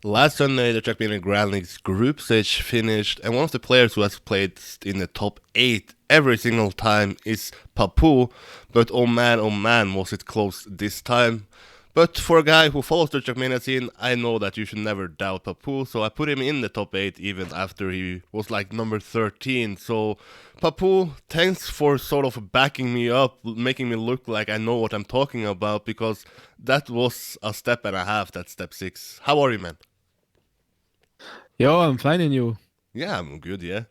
Last Sunday, the Trackmania Grand League's group stage finished, and one of the players who has played in the top 8 every single time is Papou, but oh man, was it close this time. But for a guy who follows the Trackmania scene, I know that you should never doubt Papou, so I put him in the top 8 even after he was like number 13. So, Papou, thanks for sort of backing me up, making me look like I know what I'm talking about, because that was a step and a half, that step 6. How are you, man? Yo, I'm fine, and you? Yeah, I'm good, yeah.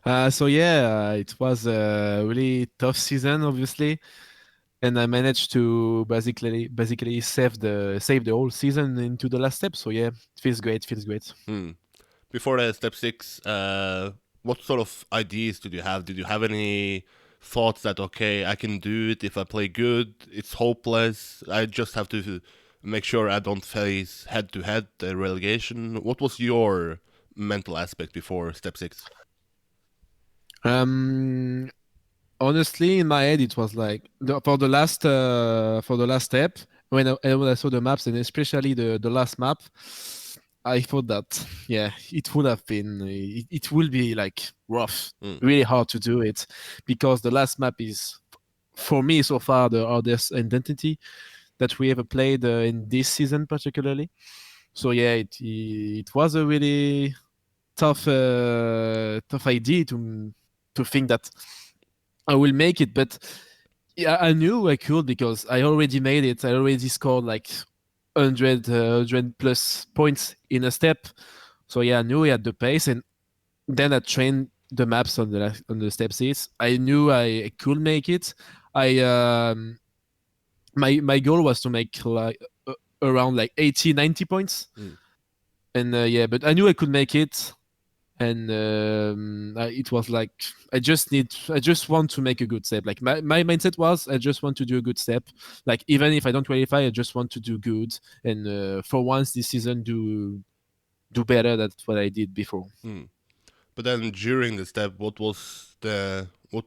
It was a really tough season, obviously, and I managed to basically save the whole season into the last step. So yeah, it feels great, feels great. Hmm. Before the step 6, what sort of ideas did you have? Did you have any thoughts that, okay, I can do it if I play good, it's hopeless, I just have to make sure I don't face head to head relegation? What was your mental aspect before step 6? Um, Honestly, in my head, it was like for the last step when I saw the maps, and especially the last map, I thought that yeah, it will be like rough, Mm. really hard to do it, because the last map is for me so far the hardest identity that we ever played in this season particularly. So yeah, it was a really tough idea to think that I will make it, but yeah, I knew I could because I already made it. I already scored like 100 plus points in a step. So yeah, I knew I had the pace, and then I trained the maps on the step six. I knew I could make it. I my goal was to make like around like 80, 90 points, Mm. and yeah, but I knew I could make it. And it was like I just want to make a good step. Like my mindset was I just want to do a good step. Like even if I don't qualify, I just want to do good, and for once this season do better than what I did before. Mm. But then during the step, what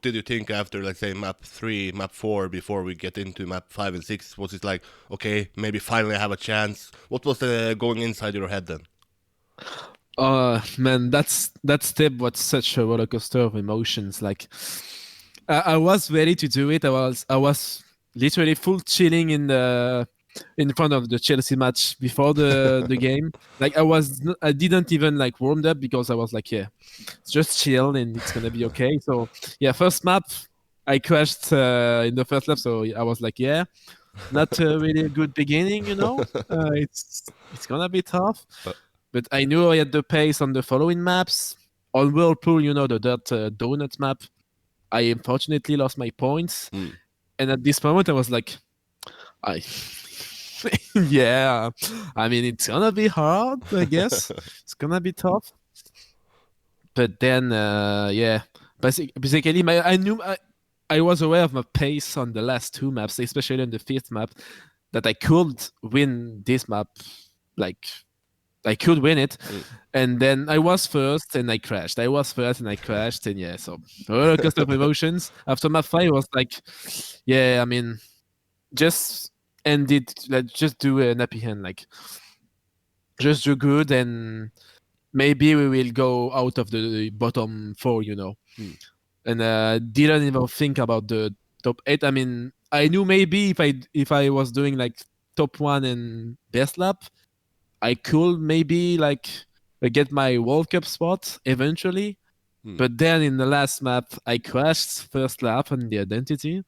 did you think after, let's say, map 3, map 4, before we get into map 5 and 6? Was it like, okay, maybe finally I have a chance? What was the going inside your head then? Man, that step was such a roller coaster of emotions. Like I was ready to do it. I was literally full chilling in front of the Chelsea match before the game. Like I didn't even like warmed up because I was like, yeah, just chill and it's gonna be okay. So yeah, first map I crashed in the first lap, so I was like, yeah, not really a good beginning, you know. It's gonna be tough, Uh, but I knew I had the pace on the following maps. On Whirlpool, you know, the Dirt Donut map, I unfortunately lost my points. mm. And at this moment, I was like, I, yeah, I mean, it's gonna be hard, I guess. It's gonna be tough. But then, yeah, basically, I was aware of my pace on the last two maps, especially on the fifth map, that I could win this map. Like, I could win it. Mm. And then I was first and I crashed. I was first and I crashed. And yeah, so roller coaster of emotions. After map five, I was like, yeah, I mean, just end it. Like, just do a nappy hand. Like, just do good, and maybe we will go out of the bottom four, you know. Mm. And didn't even think about the top eight. I mean, I knew maybe if I was doing like top one and best lap, I could maybe like get my World Cup spot eventually. Mm. But then in the last map, I crashed first lap on the identity.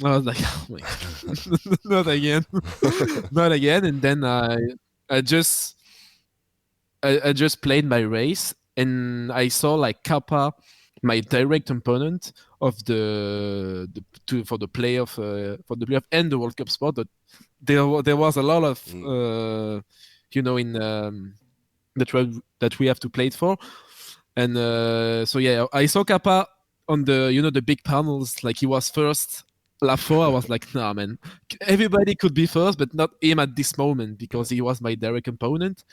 I was like, oh my god, not again, not again. And then I just, I just played my race, and I saw like Kappa, my direct opponent of for the playoff and the World Cup spot. But there was a lot of Mm. in that we have to play it for. And so yeah, I saw Kappa on the big panels, like he was first. Lap 4, I was like, nah, man. Everybody could be first, but not him at this moment because he was my direct opponent.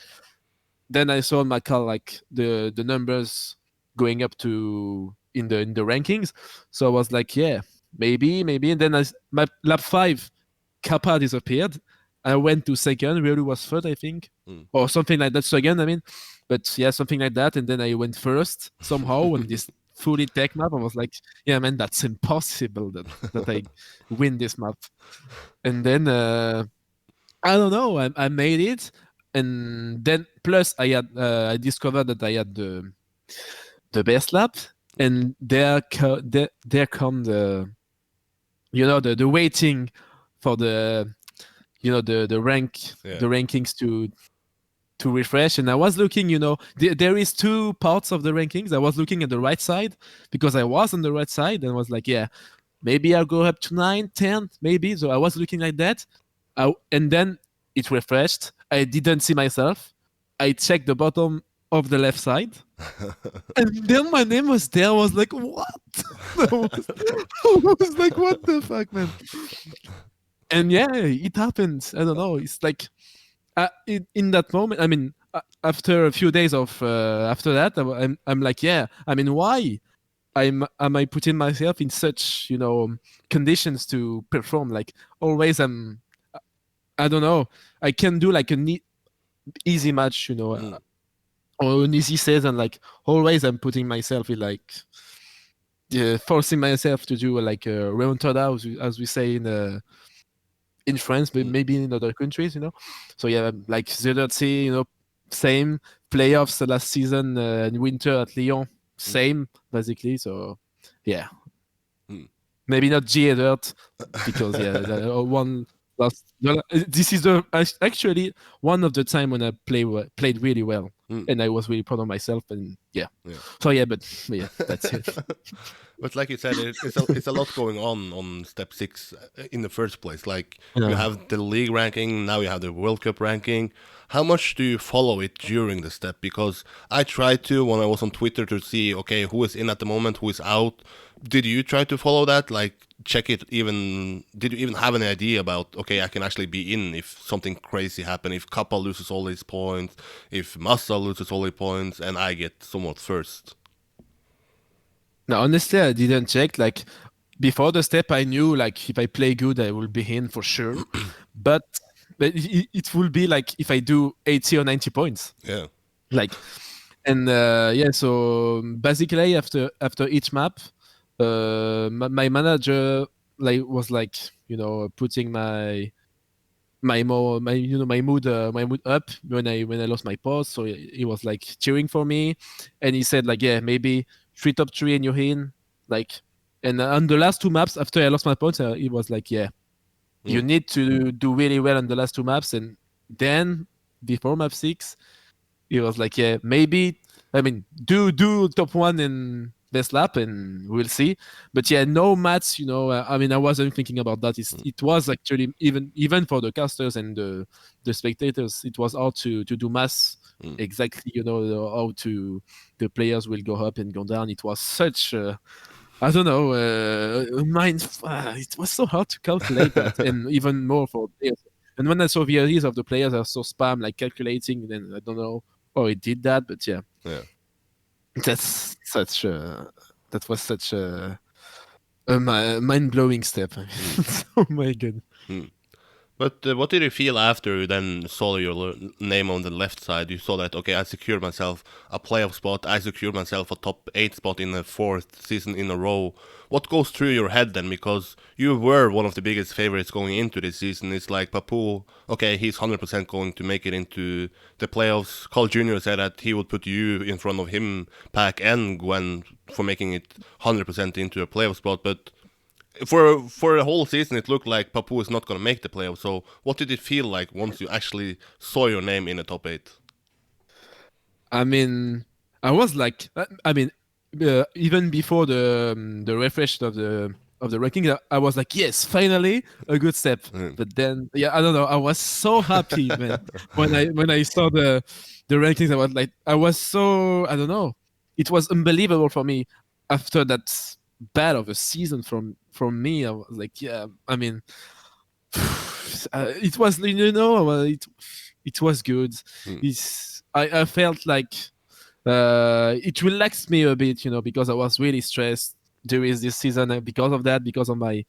Then I saw on my car like the numbers going up to in the rankings. So I was like, yeah, maybe. And then my lap 5, Kappa disappeared. I went to second. Really was third, I think, or something like that. Second, I mean, but yeah, something like that. And then I went first somehow on this fully tech map. I was like, yeah, man, that's impossible that I win this map. And then I don't know, I made it, and then plus I discovered that I had the best lap, and there come the the waiting for the the rank the rankings to refresh. And I was looking, there is two parts of the rankings. I was looking at the right side because I was on the right side and was like, yeah, maybe I'll go up to 9, 10, maybe. So I was looking like that. And then it refreshed. I didn't see myself. I checked the bottom of the left side. And then my name was there. I was like, what? I was like, what the fuck, man? And yeah, it happened. I don't know. It's like, in that moment, I mean, after a few days of after that, I'm like, yeah. I mean, why am I putting myself in such conditions to perform? Like always, I don't know. I can do like an easy match, or an easy season. Like always, I'm putting myself in like forcing myself to do like a remontada, as we say in France, but maybe in other countries, So yeah, like Z30, same playoffs last season in winter at Lyon, same basically. So yeah, maybe not GA Dirt because one last. This is actually one of the time when I played really well, and I was really proud of myself. And yeah. So yeah, but yeah, that's it. But like you said, it's a lot going on step 6 in the first place. Like you have the league ranking, now you have the World Cup ranking. How much do you follow it during the step? Because I tried to when I was on Twitter to see, okay, who is in at the moment, who is out. Did you try to follow that? Like check it even? Did you even have an idea about, okay, I can actually be in if something crazy happen, if Kappa loses all his points, if Massa loses all his points, and I get somewhat first? No, honestly, I didn't check. Like before the step, I knew like if I play good, I will be in for sure. but it will be like if I do 80 or 90 points. Yeah. Like, and yeah. So basically, after each map, my manager was like putting my mood up when I lost my post. So he was like cheering for me, and he said like, yeah, maybe 3 top 3 and you're in. Like, and on the last 2 maps after I lost my points, he was like, yeah, you need to do really well on the last 2 maps. And then before map 6, he was like, yeah, maybe, I mean, do top 1 in best lap and we'll see. But yeah, no mats, I mean, I wasn't thinking about that. It was actually even for the casters and the spectators, it was hard to do maths exactly, how the players will go up and go down. It was such I don't know, it was so hard to calculate that, and even more for players. And when I saw VODs of the players, I saw spam like calculating, then I don't know, it did that, but yeah. That's such that was such a mind-blowing step. Oh my god. But what did you feel after you then saw your name on the left side? You saw that, okay, I secured myself a playoff spot. I secured myself a top 8 spot in the 4th season in a row. What goes through your head then? Because you were one of the biggest favorites going into this season. It's like Papou, okay, he's 100% going to make it into the playoffs. Carl Jr. said that he would put you in front of him, Pac, and Gwen for making it 100% into a playoff spot. But for a whole season, it looked like Papou is not going to make the playoffs. So, what did it feel like once you actually saw your name in the top 8? I mean, I was like, I mean, even before the refresh of the ranking, I was like, yes, finally a good step. But then, yeah, I don't know, I was so happy, man, when I saw the rankings. I was so, I don't know, it was unbelievable for me after that bad of a season from me. I was like, yeah, I mean, it was, it was good. I felt like it relaxed me a bit, because I was really stressed during this season because of that, because of my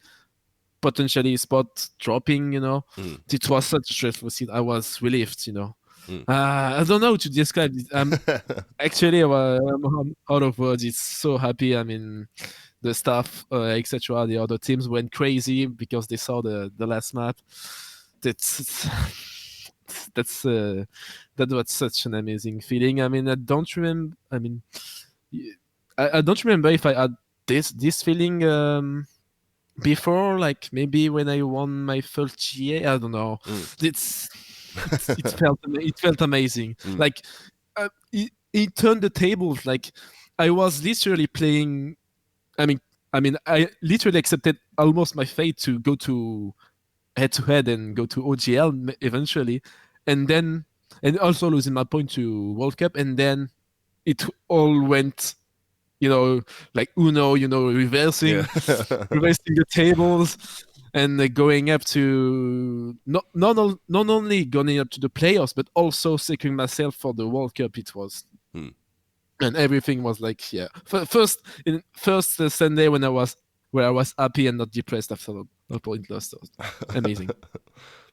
potentially spot dropping, Mm. It was such a stressful scene. I was relieved. Mm. I don't know how to describe it. Actually, I'm out of words. It's so happy. I mean, the staff, etc. The other teams went crazy because they saw the last map. That's that's that was such an amazing feeling. I mean, I don't remember. I mean, I don't remember if I had this feeling before, like maybe when I won my first GA. I don't know. Mm. It felt amazing. Mm. Like it turned the tables. Like I was literally playing. I mean, I literally accepted almost my fate to go to head to head and go to OGL eventually, and then and also losing my point to World Cup, and then it all went, like Uno, Yeah. reversing the tables, and going up to not only going up to the playoffs, but also securing myself for the World Cup. It was. Mm. And everything was like, yeah. First Sunday when I was happy and not depressed after a point lost. So amazing,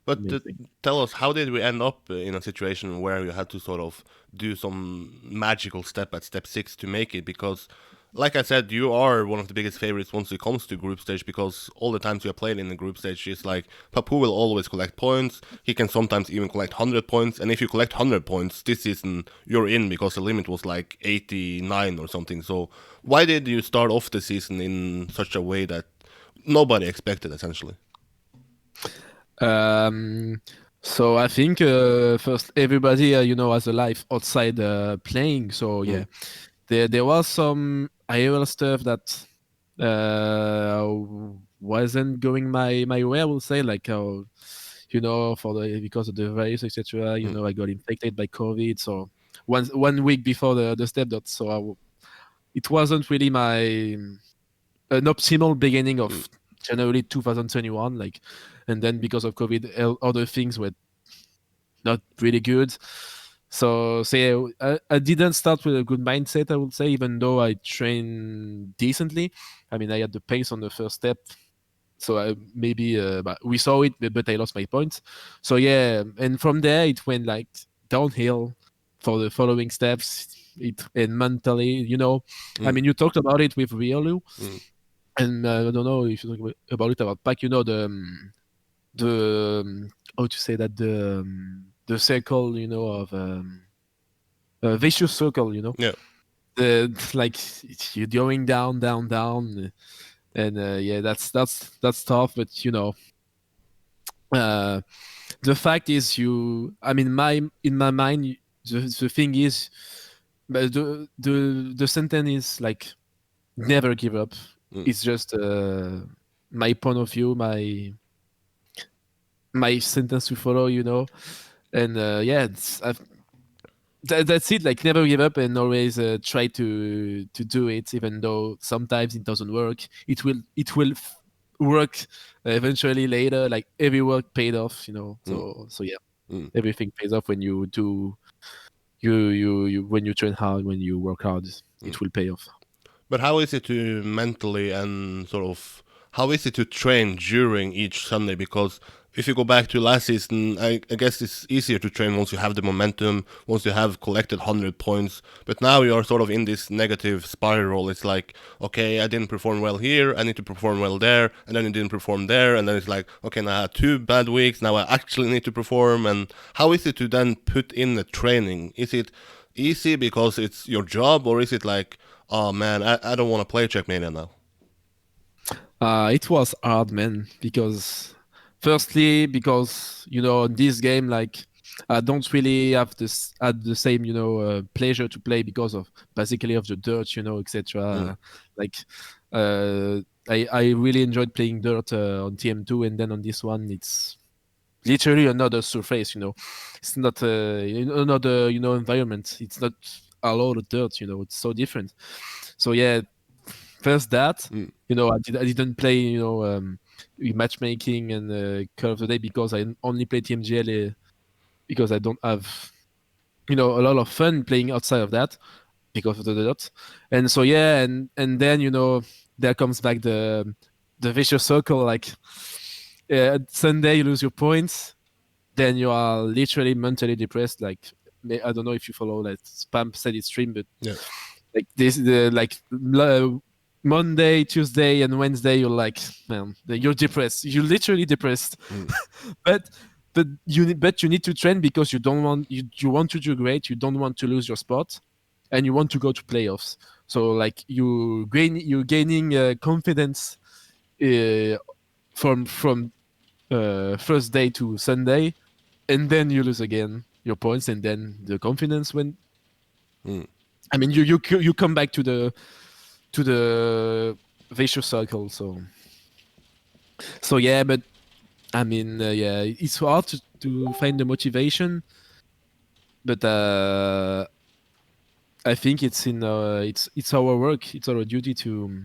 But amazing. tell us, how did we end up in a situation where you had to sort of do some magical step at step 6 to make it? Because, like I said, you are one of the biggest favorites once it comes to group stage, because all the times you have played in the group stage, it's like Papou will always collect points. He can sometimes even collect 100 points. And if you collect 100 points this season, you're in, because the limit was like 89 or something. So why did you start off the season in such a way that nobody expected, essentially? Um, so I think first everybody has a life outside playing. So yeah, Mm. there was some IRL stuff that wasn't going my way. I will say, like for because of the virus, etc. Mm. I got infected by COVID. So one week before the step dot. So it wasn't really an optimal beginning Mm. of January 2021. Like, and then because of COVID, other things were not really good. So yeah, I didn't start with a good mindset, I would say, even though I trained decently. I mean, I had the pace on the first step, so but we saw it, but I lost my points. So yeah, and from there it went like downhill for the following steps. It and mentally, I Mm. mean, you talked about it with Riolu, Mm. and I don't know if you talk about it about Pac. The how to say that, the circle, of vicious circle. Yeah. The like you're going down, down, down, and yeah, that's tough. But uh, the fact is, I mean, in my mind, the thing is, but the sentence is like never give up. Mm. It's just my point of view, my sentence to follow, and yeah, that's it. Like never give up and always try to do it, even though sometimes it doesn't work. It will work eventually later. Like every work paid off, Mm. So yeah, Mm. everything pays off when you do you when you train hard, when you work hard, Mm. it will pay off. But how is it to mentally and sort of how is it to train during each Sunday? Because if you go back to last season, I guess it's easier to train once you have the momentum, once you have collected 100 points. But now you're sort of in this negative spiral. It's like, okay, I didn't perform well here, I need to perform well there, and then you didn't perform there, and then it's like, okay, now I had 2 bad weeks, now I actually need to perform. And how is it to then put in the training? Is it easy because it's your job, or is it like, oh man, I don't want to play Trackmania now? It was hard, man, because firstly, because in this game, like I don't really have this had the same pleasure to play because of basically of the dirt, Mm. etc. Like I really enjoyed playing dirt on TM2, and then on this one, it's literally another surface. It's not another environment. It's not a lot of dirt. It's so different. So yeah, first that, Mm. I didn't play with matchmaking and Call of the Day because I only play TMGL because I don't have a lot of fun playing outside of that because of the dot. And so yeah, and then there comes back the vicious circle. Like Sunday you lose your points, then you are literally mentally depressed. Like I don't know if you follow that Spam Steady stream, but Yeah. like this, Monday, Tuesday, and Wednesday, you're like, man, you're depressed. You're literally depressed. but you need to train because you want to do great. You don't want to lose your spot, and you want to go to playoffs. So like you're gaining confidence from first day to Sunday, and then you lose again your points, and then the confidence when. I mean, you come back to the vicious circle. So yeah, but I mean, yeah, it's hard to find the motivation, but I think it's our work, it's our duty to,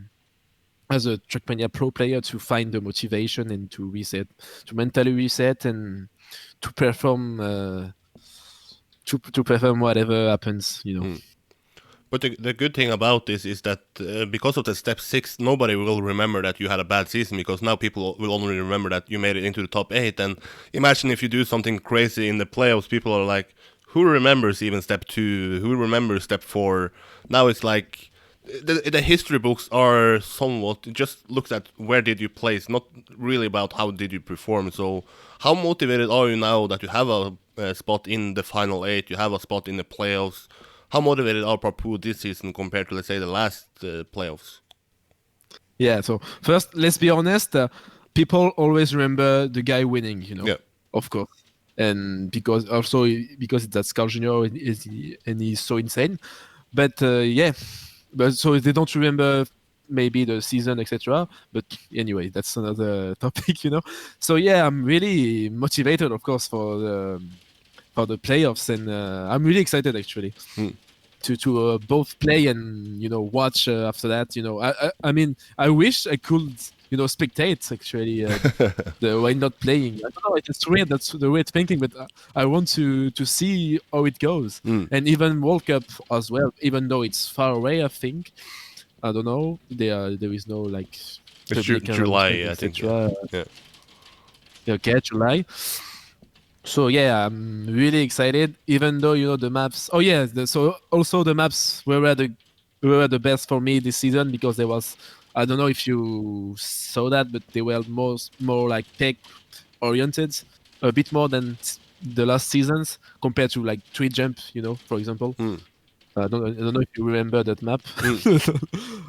as a Trackmania Pro player, to find the motivation and to mentally reset and to perform to perform whatever happens, you know. But the good thing about this is that because of the step 6, nobody will remember that you had a bad season, because now people will only remember that you made it into the top 8. And imagine if you do something crazy in the playoffs, people are like, who remembers even step 2? Who remembers step 4? Now it's like the history books are somewhat just looked at where did you place, not really about how did you perform. So how motivated are you now that you have a spot in the final 8, you have a spot in the playoffs? How motivated are Papou this season compared to, let's say, the last playoffs? Yeah, so first, let's be honest. People always remember the guy winning, you know, of course. And because it's that Scar Junior and he's so insane. But yeah, but so they don't remember maybe the season, etc. But anyway, that's another topic, you know. So yeah, I'm really motivated, of course, for the playoffs, and I'm really excited actually to both play and, you know, watch after that. You know, I mean, I wish I could, you know, spectate actually while not playing. I don't know, it's weird. That's the weird thinking, but I want to see how it goes, and even World Cup as well. Even though it's far away, I think. I don't know. There is no like July, I think. Yeah. Okay, July. So yeah, I'm really excited. Even though, you know, the maps. Oh yeah, so also the maps were the best for me this season, because there was, I don't know if you saw that, but they were more like tech oriented, a bit more than the last seasons compared to like tree jump, you know, for example. I don't know if you remember that map.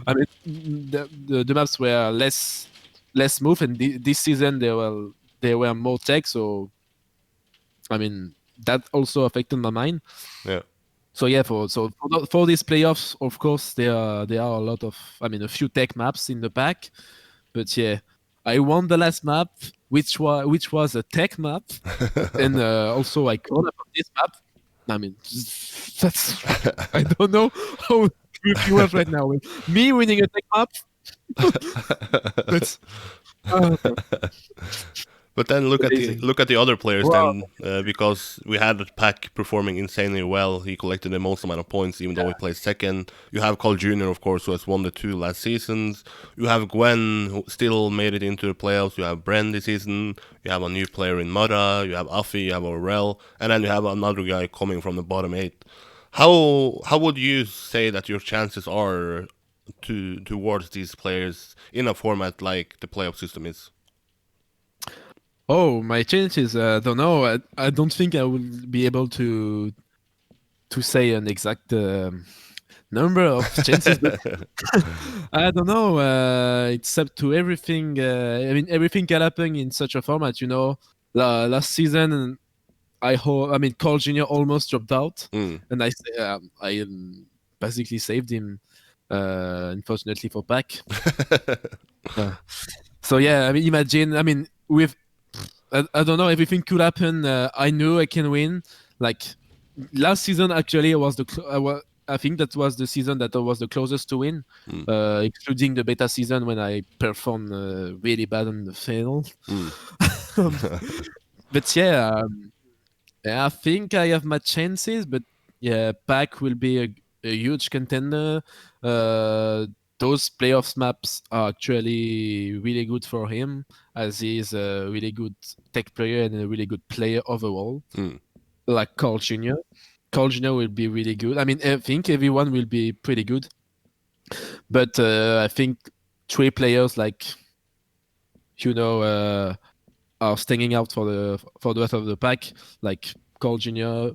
I mean, the maps were less smooth, and this season they were more tech. So I mean, that also affected my mind. Yeah. So yeah, for these playoffs, of course, there are a lot of, I mean, a few tech maps in the pack. But yeah, I won the last map, which was a tech map, and also I caught up on this map. I mean, that's I don't know how it was right now with me winning a tech map. but But then look at the other players. Wow. Then because we had Pack performing insanely well, he collected the most amount of points, even though he placed second. You have Carl Jr., of course, who has won the 2 last seasons. You have Gwen, who still made it into the playoffs. You have Bren this season. You have a new player in Mara. You have Afi. You have Aurel, and then you have another guy coming from the bottom 8. How would you say that your chances are towards these players in a format like the playoff system is? Oh, my chances, don't know. I don't think I will be able to say an exact number of chances, but I don't know. It's up to everything. I mean, everything can happen in such a format, you know. Last season, I mean, Carl Jr. almost dropped out, and I basically saved him. Unfortunately for Pac. So yeah, I mean, imagine. I mean, with I don't know, everything could happen. I knew I can win. Like last season, actually, I think that was the season that I was the closest to win, including the beta season when I performed really bad in the final. But yeah, I think I have my chances. But yeah, Pac will be a huge contender. those playoffs maps are actually really good for him, as he is a really good tech player and a really good player overall, like Carl Jr. Carl Jr. will be really good. I mean, I think everyone will be pretty good, but I think three players like are standing out for the rest of the pack, like Carl Jr.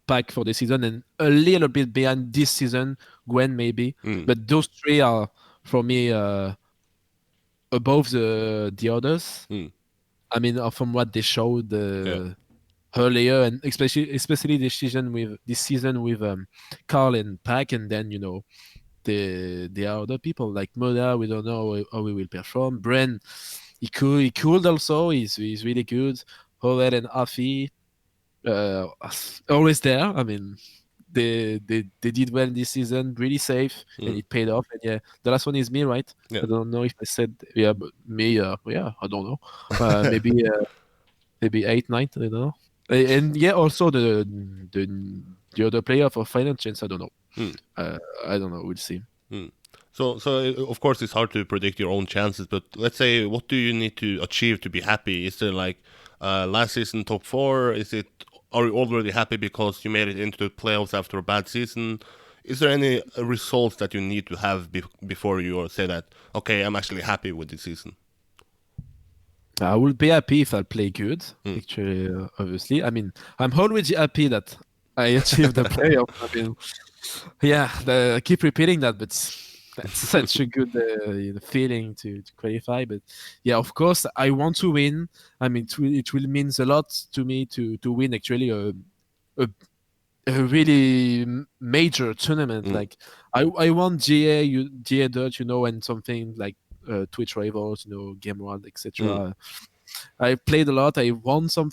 pack for the season, and a little bit behind this season, Gwen maybe. But those three are for me above the others. I mean, from what they showed earlier, and especially this season with Carl and Pack, and then the other people like Moda. We don't know how he will perform. Bren, he could also. He's really good. Holdal and Afi, always there. I mean, they did well this season, really safe, and it paid off. And yeah, the last one is me, right? Yeah. I don't know if I said but me. Yeah, I don't know. Maybe 8, 9. I don't know. And yeah, also the other player for Final Chance. I don't know. I don't know. We'll see. So of course it's hard to predict your own chances, but let's say, what do you need to achieve to be happy? Is there like last season top 4? Are you already happy because you made it into the playoffs after a bad season? Is there any results that you need to have before you say that, okay, I'm actually happy with this season? I will be happy if I play good. Actually, obviously, I mean, I'm always happy that I achieved the playoff. I mean, yeah, I keep repeating that, but that's such a good feeling to qualify. But yeah, of course, I want to win. I mean, it will mean a lot to me to win actually a really major tournament. Like I want GA Dutch, and something like Twitch Rivals, Game World, etc. I played a lot. I won some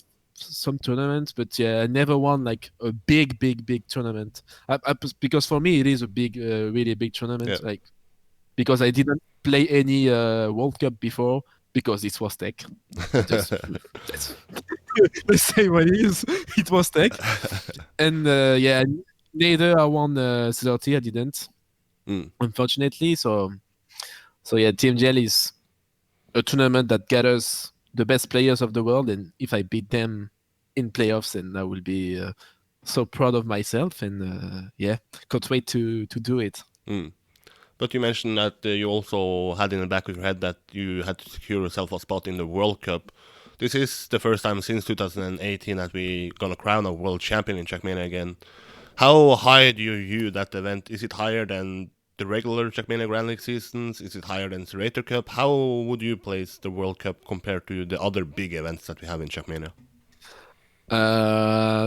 tournaments, but yeah, I never won like a big tournament. Because for me, it is a big, really big tournament. Yeah. Like because I didn't play any World Cup before because it was tech. Just let's say what it is. It was tech, and yeah, neither I won 30. I didn't, unfortunately. So yeah, TMGL is a tournament that gathers the best players of the world, and if I beat them in playoffs, then I will be so proud of myself, and yeah, can't wait to do it. But you mentioned that you also had in the back of your head that you had to secure yourself a spot in the World Cup. This is the first time since 2018 that we gonna crown a world champion in Trackmania again. How high do you view that event? Is it higher than the regular Trackmania Grand League seasons? Is it higher than Serrator Cup? How would you place the World Cup compared to the other big events that we have in Trackmania?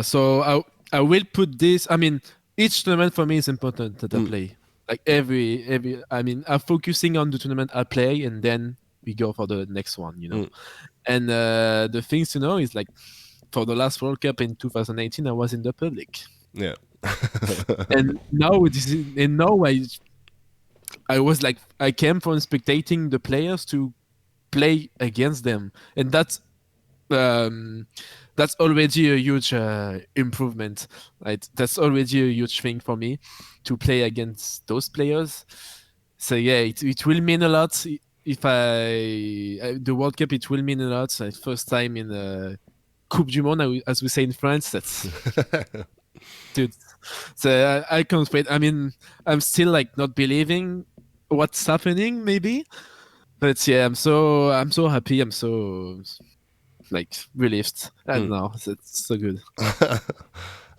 So I will put this. I mean, each tournament for me is important that I play. Like every. I mean, I'm focusing on the tournament I play, and then we go for the next one. And the things to know is like, for the last World Cup in 2018, I was in the public. Yeah. And now I was like, I came from spectating the players to play against them, and that's already a huge improvement. Right? That's already a huge thing for me to play against those players. So yeah, it will mean a lot if the World Cup. It will mean a lot. First time in Coupe du Monde, as we say in France. That's dude. So I can't wait. I mean, I'm still like not believing what's happening, maybe. But yeah, I'm so happy. I'm so like relieved. I don't know. It's so good.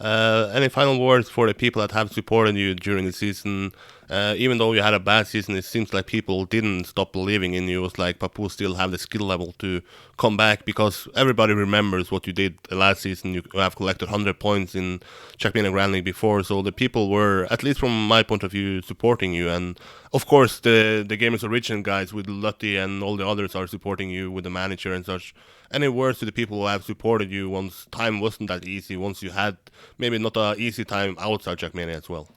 Any final words for the people that have supported you during the season? Even though you had a bad season, it seems like people didn't stop believing in you. It was like Papou still have the skill level to come back, because everybody remembers what you did last season. You have collected 100 points in Trackmania Grand League before, so the people were, at least from my point of view, supporting you. And of course, the GamersOrigin guys with Lutty and all the others are supporting you with the manager and such. Any words to the people who have supported you once time wasn't that easy, once you had maybe not an easy time outside Trackmania as well?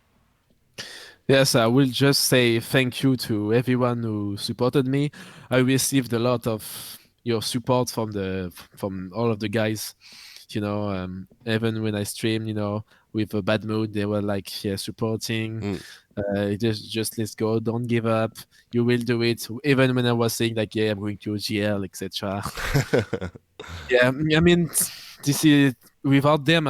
Yes, I will just say thank you to everyone who supported me. I received a lot of your support from all of the guys. Even when I stream, with a bad mood. They were like, yeah, supporting. Just let's go. Don't give up. You will do it. Even when I was saying like, yeah, I'm going to GL, etc. Yeah, I mean, this is without them,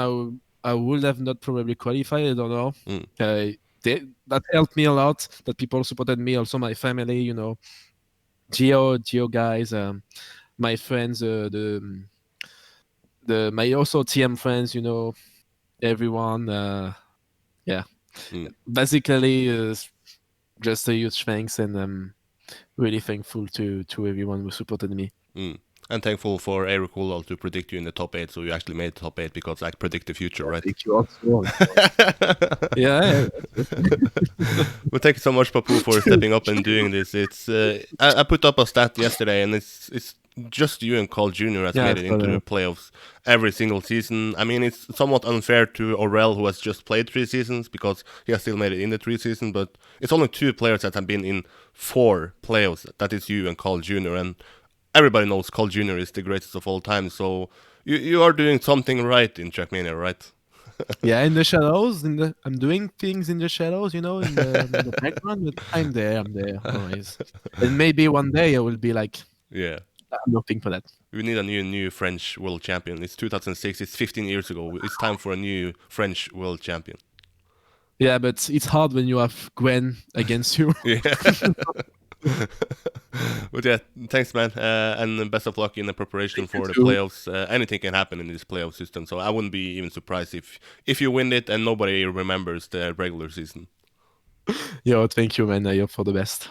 I would have not probably qualified. I don't know. That helped me a lot. That people supported me. Also, my family. Geo guys. My friends. The my also TM friends. Everyone. Yeah. Basically, just a huge thanks, and I'm really thankful to everyone who supported me. And thankful for Eirik Holdal to predict you in the top 8, so you actually made the top 8 because I predict the future, right? Thank you also. Yeah. Well, thank you so much, Papou, for stepping up and doing this. It's I put up a stat yesterday, and it's just you and Carl Jr. has made it into the playoffs every single season. I mean, it's somewhat unfair to Aurel, who has just played 3 seasons, because he has still made it in the 3 seasons, but it's only 2 players that have been in 4 playoffs. That is you and Carl Jr., and everybody knows Carl Jr. is the greatest of all time, so you are doing something right in Trackmania, right? Yeah, in the shadows. I'm doing things in the shadows, in the background, but I'm there always. And maybe one day I will be like, yeah, I'm looking for that. We need a new French world champion. It's 2006. It's 15 years ago. It's time for a new French world champion. Yeah, but it's hard when you have Gwen against you. Yeah. But yeah, thanks, man, and best of luck in the preparation for the playoffs. Anything can happen in this playoff system, so I wouldn't be even surprised if you win it and nobody remembers the regular season. Yo, thank you, man. I hope for the best.